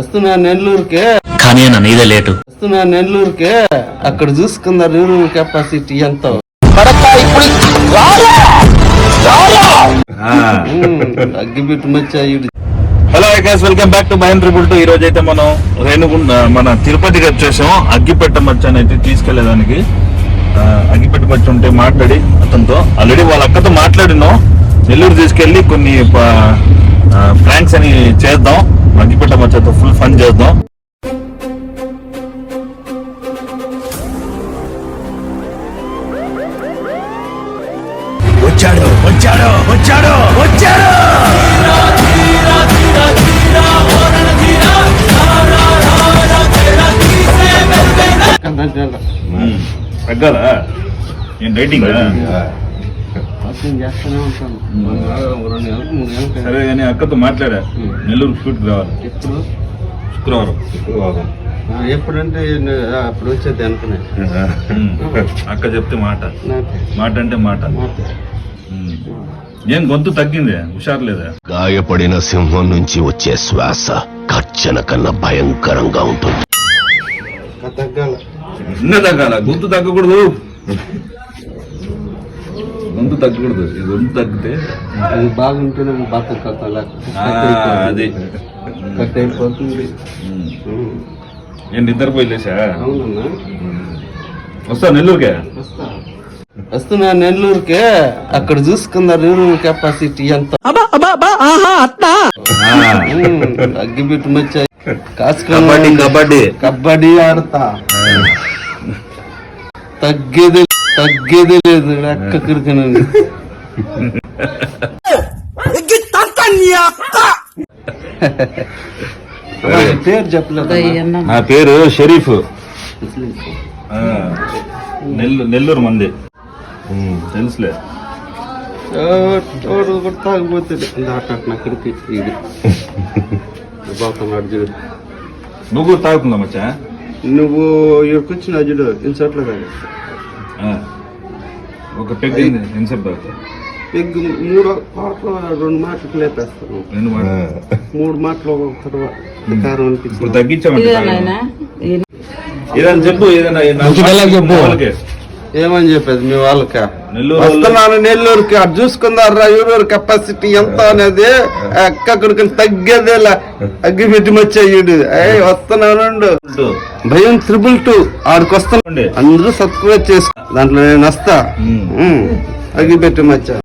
వస్తున్నా నెల్లూరుకే, కానీ అన్న నీదే లేటు. వస్తున్నా నెల్లూరుకే, అక్కడ చూసుకున్నారు రూరల్ కెపాసిటీ ఎంత. అగ్గిపెట్టి మచ్చా. Hello guys, welcome back to Mahendra. ఈ రోజు అయితే మనం రేణుగుండ మన తిరుపతికి వచ్చేసాము. అగ్గిపెట్ట మచ్చ అయితే తీసుకెళ్లేదానికి. అగ్గిపెట్ట మచ్చ ఉంటే మాట్లాడి అతనితో ఆల్రెడీ వాళ్ళ అక్కతో మాట్లాడినాం. నెల్లూరు తీసుకెళ్లి కొన్ని ప్రాంక్స్ అని చేద్దాం. అగ్గిపెట్ట మచ్చతో ఫుల్ ఫన్ చేద్దాం. వచ్చాడు వచ్చాడు వచ్చాడు వచ్చాడు తగ్గాలా? నేను రైటింగ్ చేస్తూనే ఉంటాను. 2 నెలలకు 3 నెలలకు. సరే కానీ అక్కతో మాట్లాడా. నెల్లూరు షూట్కి రావాలి. ఎప్పుడు? శుక్రవారం. ఎప్పుడంటే అప్పుడు వచ్చేది అనుకునే. అక్క చెప్తే మాట అంటే మాట. ఏం గొంతు తగ్గింది, హుషారు లేదా? గాయపడిన సింహం నుంచి వచ్చే శ్వాస కర్చన కన్నా భయంకరంగా ఉంటుంది. తగ్గాల. తగ్గాల. గొంతు తగ్గకూడదు. గొంతు తగ్గకూడదు. ఈ గొంతు తగ్గితే అది బాగుంటేనే బతకాల. అది కట్ అయిపోతుంది. నేను నిద్రపోయి లేసా. అవునన్నా. వస్తా నెల్లూరుకే. వస్తున్నా నెల్లూరుకే, అక్కడ చూసుకున్నారు రూరల్ కెపాసిటీ ఎంత. అగ్గిపెట్టి మచ్చా. కబడ్డీ కబడ్డీ ఆడతా. తగ్గేది లేదు. అక్కడికి పేరు చెప్పలేదు. నా పేరు షరీఫ్. నెల్లూరు మంది తెలుసులే. తాగిపోతుంది అక్కడికి. ఇది బాగున్నాడు చూడు. నువ్వు కూడా తాగుతుందా మచ్చా? నువ్వు ఇక్కడికి వచ్చిన చూడు ఇన్సర్ట్లో కాదు. ఒక పెగ్ ఇన్సర్ట్ తాగుతా. పెగ్ 3 మాటలు 2 మాటలు లేపేస్తాను. 3 మాటలు తర్వాత కారం అనిపించింది. ఇప్పుడు తగ్గించామంటే ఏదైనా చెప్పు. ఏదైనా చెప్పు. ఏమని చెప్పేది మీ వాళ్ళకి? వస్తున్నాను నెల్లూరుకి, అది చూసుకున్నారా రూరల్ కెపాసిటీ ఎంత అనేది. అక్కడికి తగ్గేదేలా. అగ్గిపెట్టి మచ్చాయుడు. వస్తున్నాను. భయం 222 ఆడికి వస్తాను. అందరూ సబ్స్క్రైబ్ చేసుకో. దాంట్లో నేను వస్తా. అగ్గిపెట్టి మచ్చా.